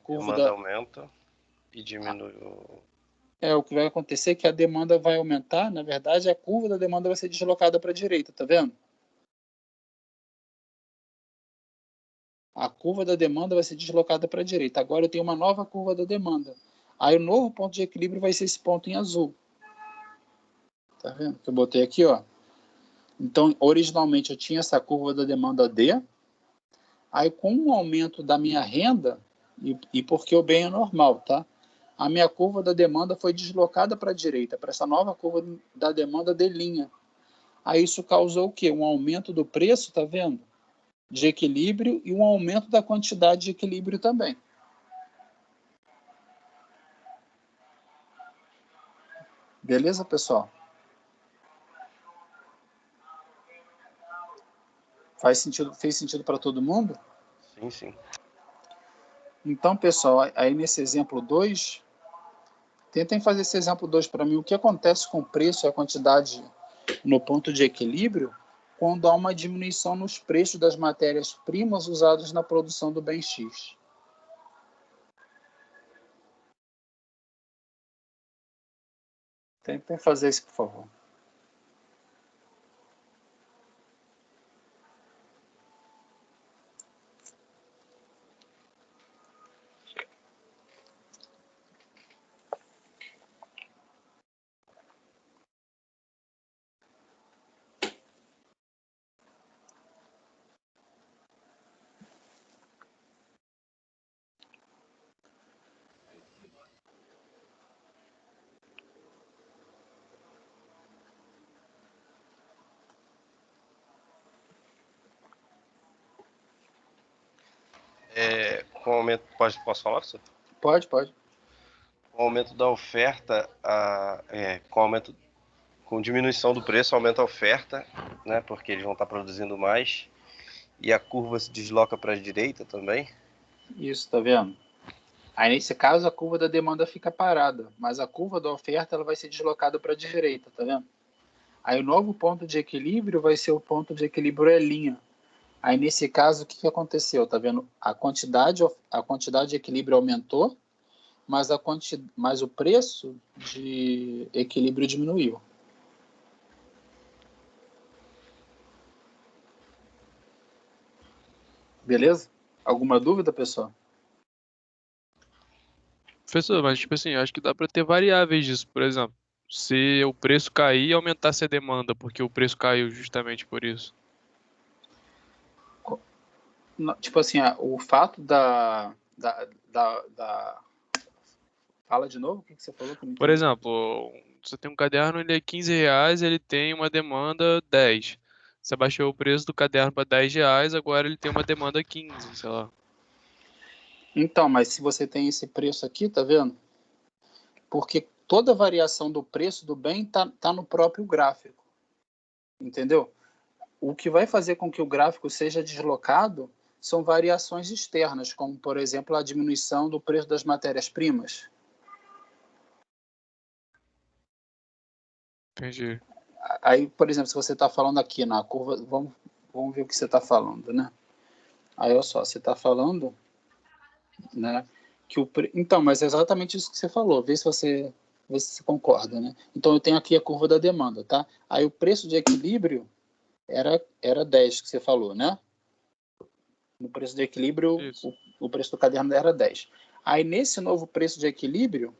curva Demanda aumenta e diminui o. o que vai acontecer é que a demanda vai aumentar. Na verdade, a curva da demanda vai ser deslocada para a direita, tá vendo? A curva da demanda vai ser deslocada para a direita. Agora eu tenho uma nova curva da demanda. Aí o novo ponto de equilíbrio vai ser esse ponto em azul. Tá vendo? Que eu botei aqui, ó. Então, originalmente eu tinha essa curva da demanda D. Aí, com o aumento da minha renda, e porque o bem é normal, tá? A minha curva da demanda foi deslocada para a direita, para essa nova curva da demanda D'. Aí isso causou o quê? Um aumento do preço, tá vendo? De equilíbrio e um aumento da quantidade de equilíbrio também. Beleza, pessoal? Fez sentido para todo mundo? Sim, sim. Então, pessoal, aí nesse exemplo 2, tentem fazer esse exemplo 2 para mim. O que acontece com o preço e a quantidade no ponto de equilíbrio quando há uma diminuição nos preços das matérias-primas usadas na produção do bem X? Tentem fazer isso, por favor. Com o aumento, posso falar, professor? Pode, pode. Com o aumento da oferta, com diminuição do preço, aumenta a oferta, né? Porque eles vão estar produzindo mais. E a curva se desloca para a direita também. Isso, tá vendo? Aí, nesse caso, a curva da demanda fica parada, mas a curva da oferta ela vai ser deslocada para a direita, tá vendo? Aí, o novo ponto de equilíbrio vai ser o ponto de equilíbrio E'. Aí, nesse caso, o que aconteceu? Tá vendo? A quantidade de equilíbrio aumentou, mas o preço de equilíbrio diminuiu. Beleza? Alguma dúvida, pessoal? Professor, mas tipo assim, acho que dá pra ter variáveis disso, por exemplo. Se o preço cair, aumentasse a demanda, porque o preço caiu justamente por isso. Tipo assim, o fato da. Fala de novo o que você falou que eu não Por entendi. exemplo, você tem um caderno, ele é R$ 15, ele tem uma demanda 10. Você abaixou o preço do caderno para R$ 10, agora ele tem uma demanda 15, sei lá. Então, mas se você tem esse preço aqui, tá vendo? Porque toda variação do preço do bem tá no próprio gráfico, entendeu? O que vai fazer com que o gráfico seja deslocado são variações externas, como, por exemplo, a diminuição do preço das matérias-primas. Entendi. Aí, por exemplo, se você está falando aqui na curva, vamos ver o que você está falando, né? Aí, olha só, você está falando, né, então, mas é exatamente isso que você falou, vê se você concorda, né? Então, eu tenho aqui a curva da demanda, tá? Aí, o preço de equilíbrio era 10 que você falou, né? No preço de equilíbrio, Isso. o preço do caderno era 10. Aí, nesse novo preço de equilíbrio,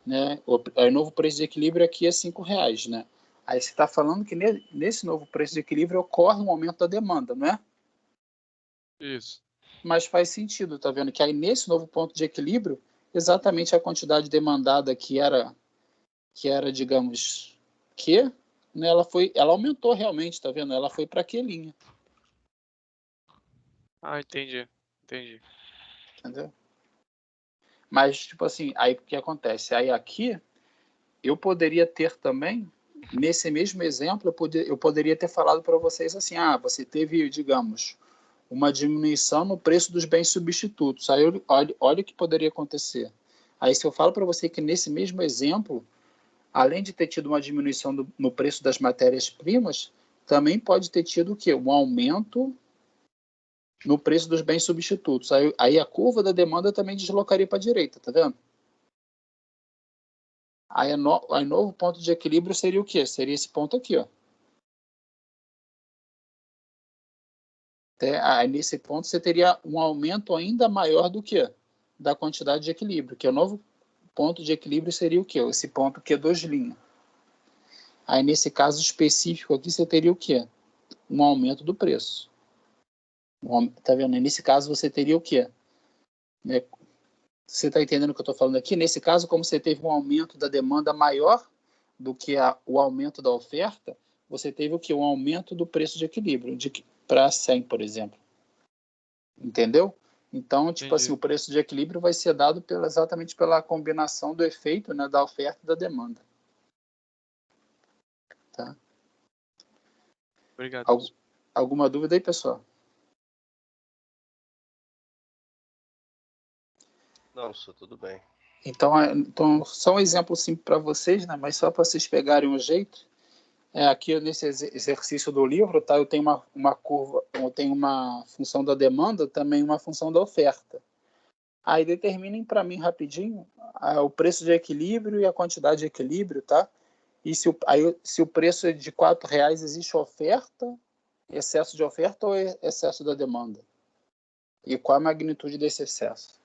né, o novo preço de equilíbrio aqui é R$ 5, né? Aí você está falando que nesse novo preço de equilíbrio ocorre um aumento da demanda, não é? Isso. Mas faz sentido, tá vendo? Que aí nesse novo ponto de equilíbrio, exatamente a quantidade demandada digamos, né, ela aumentou realmente, tá vendo? Ela foi para que linha, Ah, entendi. Entendi. entendeu? Mas, tipo assim, aí o que acontece? Aí aqui, eu poderia ter também, nesse mesmo exemplo, eu poderia ter falado para vocês assim, você teve, digamos, uma diminuição no preço dos bens substitutos. Aí olha o que poderia acontecer. Aí se eu falo para você que nesse mesmo exemplo, além de ter tido uma diminuição no preço das matérias-primas, também pode ter tido o quê? Um aumento no preço dos bens substitutos. Aí a curva da demanda também deslocaria para a direita, tá vendo? Aí novo ponto de equilíbrio seria o quê? Seria esse ponto aqui, ó. Aí nesse ponto você teria um aumento ainda maior do que da quantidade de equilíbrio, que é o novo ponto de equilíbrio seria o quê? Esse ponto Q2'. Aí nesse caso específico aqui você teria o quê? Um aumento do preço. Tá vendo? Nesse caso você teria o quê? Né? Você está entendendo o que eu estou falando aqui? Nesse caso, como você teve um aumento da demanda maior do que o aumento da oferta, você teve o quê? Um aumento do preço de equilíbrio, para 100, por exemplo. Entendeu? Então, tipo assim, Entendi. o preço de equilíbrio vai ser dado exatamente pela combinação do efeito, né, da oferta e da demanda. Tá? Obrigado, Al- professor. Alguma dúvida aí, pessoal? Não, professor, tudo bem. Então só um exemplo simples para vocês, né, mas só para vocês pegarem um jeito. Aqui nesse exercício do livro, tá, eu tenho uma curva, eu tenho uma função da demanda, também uma função da oferta. Aí determinem para mim rapidinho o preço de equilíbrio e a quantidade de equilíbrio, tá? E se o preço é de R$ 4, existe oferta, excesso de oferta ou excesso da demanda? E qual a magnitude desse excesso?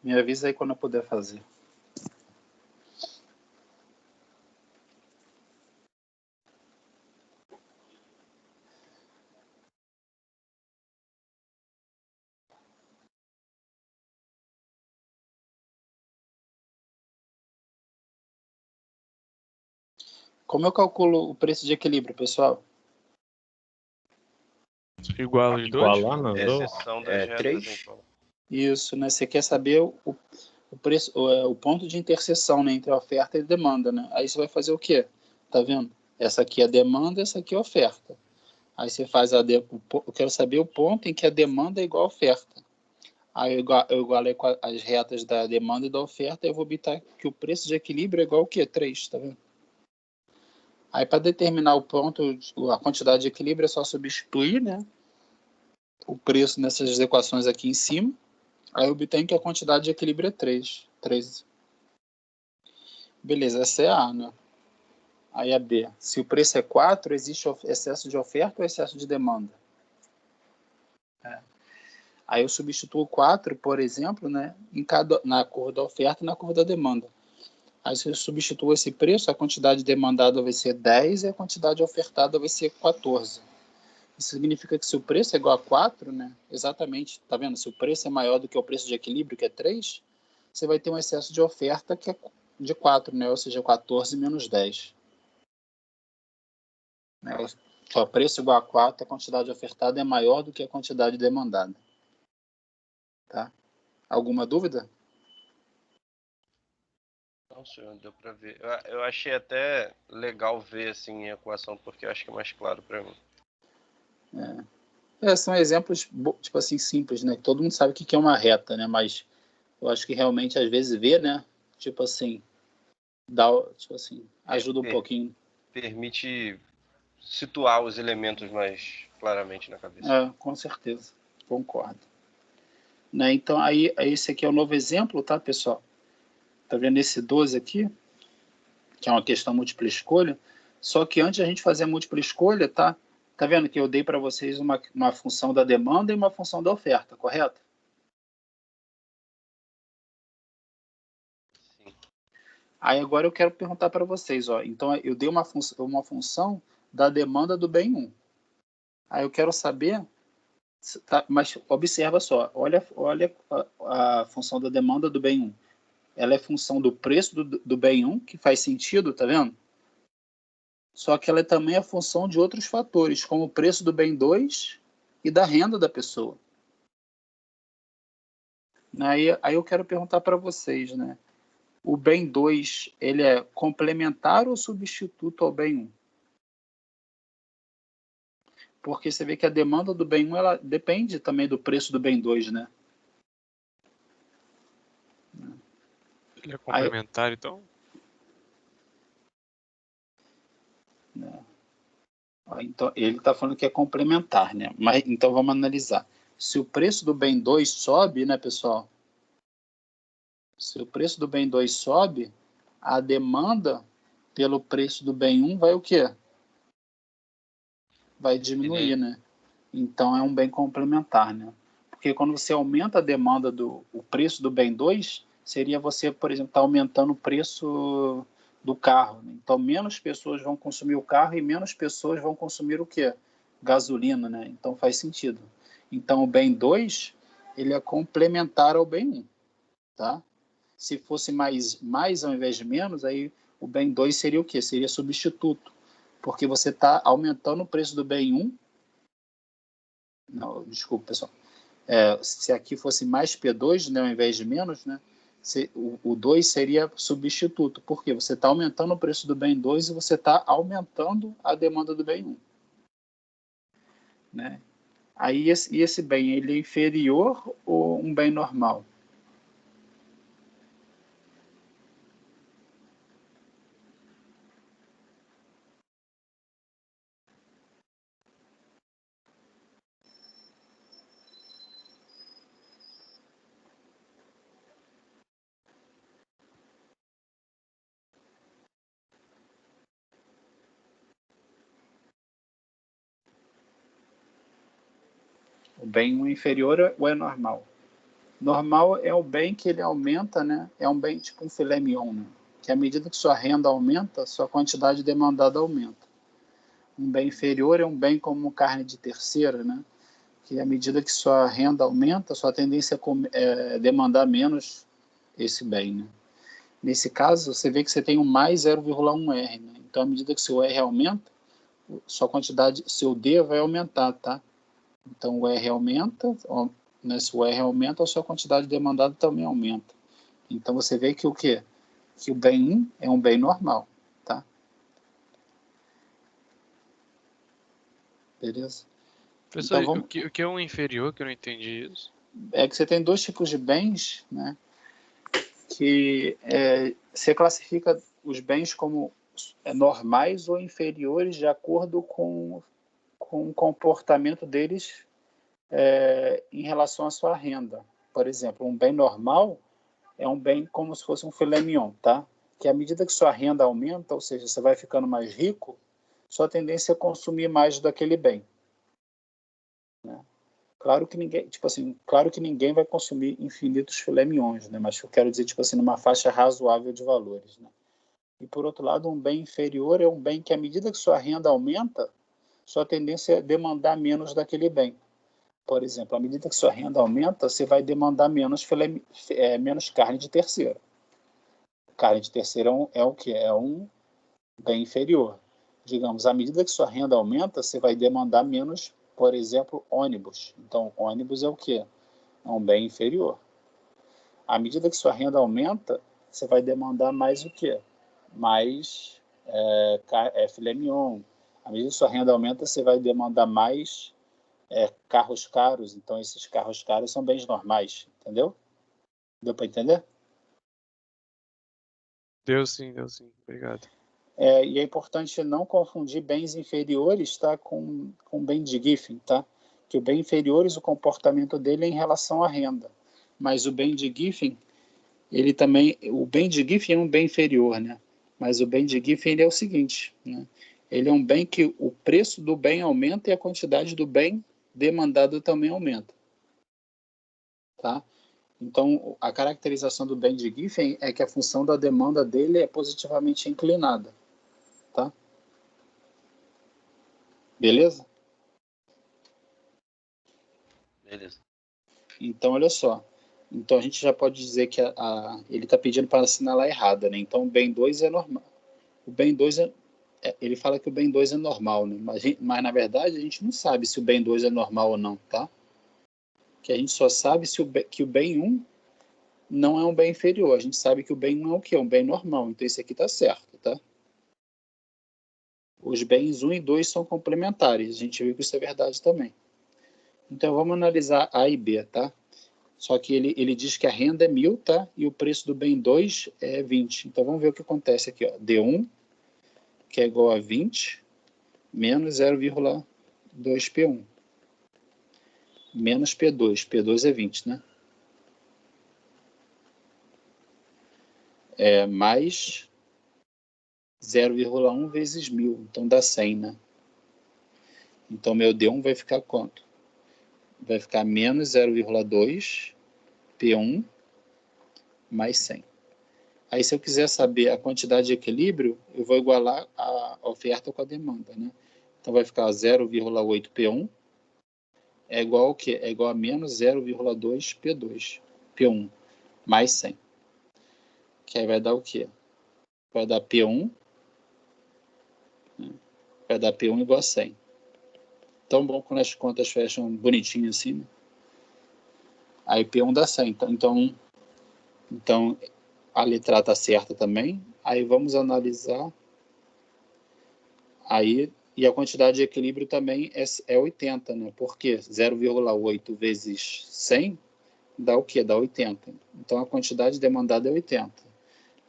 Me avisa aí quando eu puder fazer. Como eu calculo o preço de equilíbrio, pessoal? Igual os dois? Igualando as duas? Exceção das retas 3? em polo. Isso, né? Você quer saber o preço, o ponto de interseção, né, entre a oferta e demanda, né? Aí você vai fazer o quê? Tá vendo? Essa aqui é a demanda, essa aqui é a oferta. Aí você faz eu quero saber o ponto em que a demanda é igual à oferta. Aí eu igualei com as retas da demanda e da oferta, eu vou botar que o preço de equilíbrio é igual ao quê? 3, tá vendo? Aí para determinar o ponto, a quantidade de equilíbrio é só substituir, né, o preço nessas equações aqui em cima. Aí eu obtenho que a quantidade de equilíbrio é 3. 13. Beleza, essa é a A, né? Aí a B. Se o preço é 4, existe excesso de oferta ou excesso de demanda? Aí eu substituo 4, por exemplo, né, na curva da oferta e na curva da demanda. Aí se eu substituo esse preço, a quantidade demandada vai ser 10 e a quantidade ofertada vai ser 14. Isso significa que se o preço é igual a 4, né, exatamente, tá vendo? Se o preço é maior do que o preço de equilíbrio, que é 3, você vai ter um excesso de oferta que é de 4, né, ou seja, 14 menos 10. Né? O preço igual a 4, a quantidade ofertada é maior do que a quantidade demandada. Tá? Alguma dúvida? Não, senhor, deu para ver. Eu achei até legal ver assim a equação, porque eu acho que é mais claro para mim. São exemplos, tipo assim, simples, né? Todo mundo sabe o que é uma reta, né? Mas eu acho que realmente, às vezes, ver, né? Tipo assim, tipo assim, ajuda um pouquinho. Permite situar os elementos mais claramente na cabeça. Com certeza. Concordo. Né? Então, aí, esse aqui é o novo exemplo, tá, pessoal? Tá vendo esse 12 aqui? Que é uma questão múltipla escolha. Só que antes de a gente fazer a múltipla escolha, tá? Tá vendo que eu dei para vocês uma função da demanda e uma função da oferta, correto? Sim. Aí agora eu quero perguntar para vocês, ó. Então eu dei uma função da demanda do bem 1. Aí eu quero saber, tá, mas observa só, olha a função da demanda do bem 1. Ela é função do preço do bem 1, que faz sentido, tá vendo? Só que ela é também a função de outros fatores, como o preço do bem 2 e da renda da pessoa. Aí eu quero perguntar para vocês, né? O bem 2, ele é complementar ou substituto ao bem 1? Porque você vê que a demanda do bem 1 ela depende também do preço do bem 2, né? Ele é complementar, então? Né? Então, ele está falando que é complementar, né? Mas, então vamos analisar. Se o preço do bem 2 sobe, né, pessoal? Se o preço do bem 2 sobe, a demanda pelo preço do bem 1 vai o quê? Vai diminuir, né? Então é um bem complementar, né? Porque quando você aumenta a demanda o preço do bem 2, seria você, por exemplo, estar aumentando o preço do carro, né? Então menos pessoas vão consumir o carro e menos pessoas vão consumir o quê? Gasolina, né? Então faz sentido. Então o bem 2, ele é complementar ao bem 1, tá? Se fosse mais ao invés de menos, aí o bem 2 seria o quê? Seria substituto, porque você está aumentando o preço do bem 1. Não, desculpa, pessoal. Se aqui fosse mais P2, né, ao invés de menos, né, o 2 seria substituto, porque você está aumentando o preço do bem 2 e você está aumentando a demanda do bem 1. Né? Aí esse bem, ele é inferior ou um bem normal? O bem 1 é inferior ou é normal? Normal é o bem que ele aumenta, né? É um bem tipo um filé mignon, né? Que à medida que sua renda aumenta, sua quantidade demandada aumenta. Um bem inferior é um bem como carne de terceira, né? Que à medida que sua renda aumenta, sua tendência é demandar menos esse bem, né? Nesse caso, você vê que você tem um mais 0,1R, né? Então, à medida que seu R aumenta, sua quantidade, seu D vai aumentar, tá? Então, o R aumenta, né? Se o R aumenta, a sua quantidade demandada também aumenta. Então, você vê que o quê? Que o bem 1 é um bem normal, tá? Beleza? Professor, Então, vamos... o que é um inferior, que eu não entendi isso? É que você tem dois tipos de bens, né? Que você classifica os bens como normais ou inferiores de acordo com o comportamento deles em relação à sua renda. Por exemplo, um bem normal é um bem como se fosse um filé mignon, tá? Que à medida que sua renda aumenta, ou seja, você vai ficando mais rico, sua tendência é consumir mais daquele bem. Né? Claro que ninguém, tipo assim, claro que ninguém vai consumir infinitos filé mignons, né? Mas eu quero dizer, tipo assim, numa faixa razoável de valores, né? E por outro lado, um bem inferior é um bem que à medida que sua renda aumenta, sua tendência é demandar menos daquele bem. Por exemplo, à medida que sua renda aumenta, você vai demandar menos menos carne de terceira. Carne de terceira é o que? É um bem inferior. Digamos, à medida que sua renda aumenta, você vai demandar menos, por exemplo, ônibus. Então, ônibus é o que? É um bem inferior. À medida que sua renda aumenta, você vai demandar mais o quê? Mais filé mignon. À medida que sua renda aumenta, você vai demandar mais carros caros. Então, esses carros caros são bens normais, entendeu? Deu para entender? Deu sim, obrigado. E é importante não confundir bens inferiores, tá, com bem de Giffen, tá? Que o bem inferiores, o comportamento dele é em relação à renda. Mas o bem de Giffen, ele também, o bem de Giffen é um bem inferior, né? Mas o bem de Giffen ele é o seguinte, né? Ele é um bem que o preço do bem aumenta e a quantidade do bem demandado também aumenta, tá? Então, a caracterização do bem de Giffen é que a função da demanda dele é positivamente inclinada, tá? Beleza? Beleza. Então, olha só. Então, a gente já pode dizer que ele está pedindo para assinalar errada, né? Então, o bem 2 é normal. O bem 2 ele fala que o bem 2 é normal, né? Mas, na verdade, a gente não sabe se o bem 2 é normal ou não, tá? Que a gente só sabe que o bem 1 não é um bem inferior. A gente sabe que o bem 1 é o quê? É um bem normal. Então, esse aqui está certo, tá? Os bens 1 e 2 são complementares. A gente viu que isso é verdade também. Então, vamos analisar A e B, tá? Só que ele diz que a renda é 1.000, tá? E o preço do bem 2 é 20. Então, vamos ver o que acontece aqui, ó. D1, que é igual a 20, menos 0,2 P1. Menos P2. P2 é 20, né? Mais 0,1 vezes 1.000. Então, dá 100, né? Então, meu D1 vai ficar quanto? Vai ficar menos 0,2 P1 mais 100. Aí, se eu quiser saber a quantidade de equilíbrio, eu vou igualar a oferta com a demanda, né? Então, vai ficar 0,8 P1 é igual ao quê? É igual a menos 0,2 P2, P1, mais 100. Que aí vai dar o quê? Vai dar P1, né? Vai dar P1 igual a 100. Tão bom quando as contas fecham bonitinho assim, né? Aí P1 dá 100. Então a letra está certa também. Aí vamos analisar. Aí, e a quantidade de equilíbrio também é 80, né? Porque 0,8 vezes 100 dá o quê? Dá 80. Então a quantidade demandada é 80.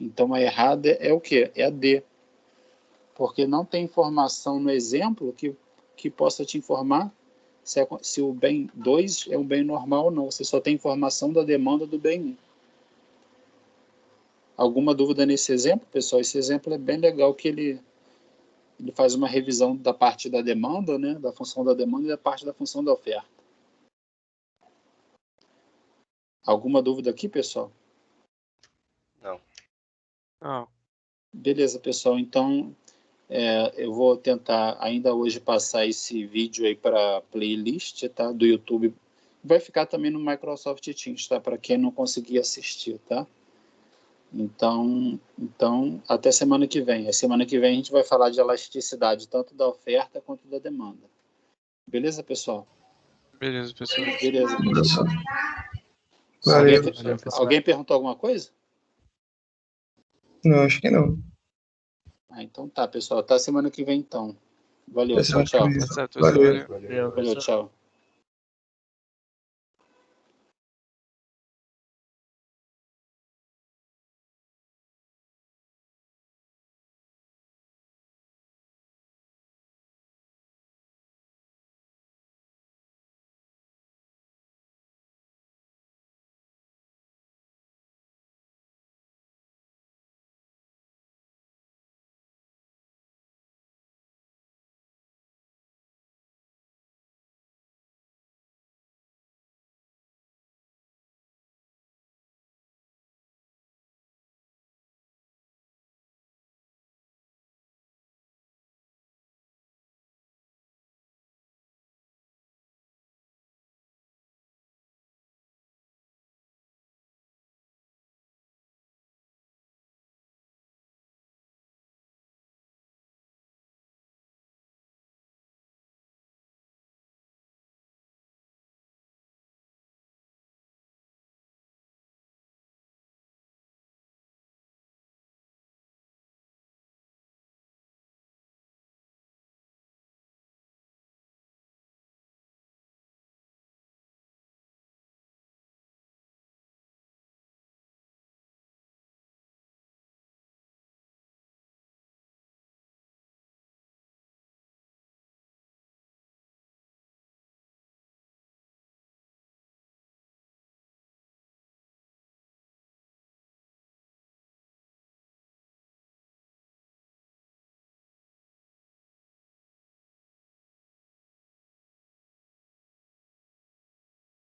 Então a errada é o quê? É a D. Porque não tem informação no exemplo que possa te informar se o bem 2 é um bem normal ou não. Você só tem informação da demanda do bem 1. Alguma dúvida nesse exemplo, pessoal? Esse exemplo é bem legal, que ele faz uma revisão da parte da demanda, né, da função da demanda, e da parte da função da oferta. Alguma dúvida aqui, pessoal? Não. Beleza, pessoal. Então, eu vou tentar ainda hoje passar esse vídeo aí para playlist, tá? Do YouTube. Vai ficar também no Microsoft Teams, tá? Para quem não conseguir assistir, tá? Então, até semana que vem. A semana que vem a gente vai falar de elasticidade, tanto da oferta quanto da demanda. Beleza, pessoal? Beleza, pessoal. Beleza, Olha pessoal. só. Valeu. Alguém perguntou alguma coisa? Não, acho que não. Então tá, pessoal. Até semana que vem, então. Valeu, Até semana tchau, que tchau. vem. Tá certo, pessoal. Valeu. Valeu. Valeu, tchau.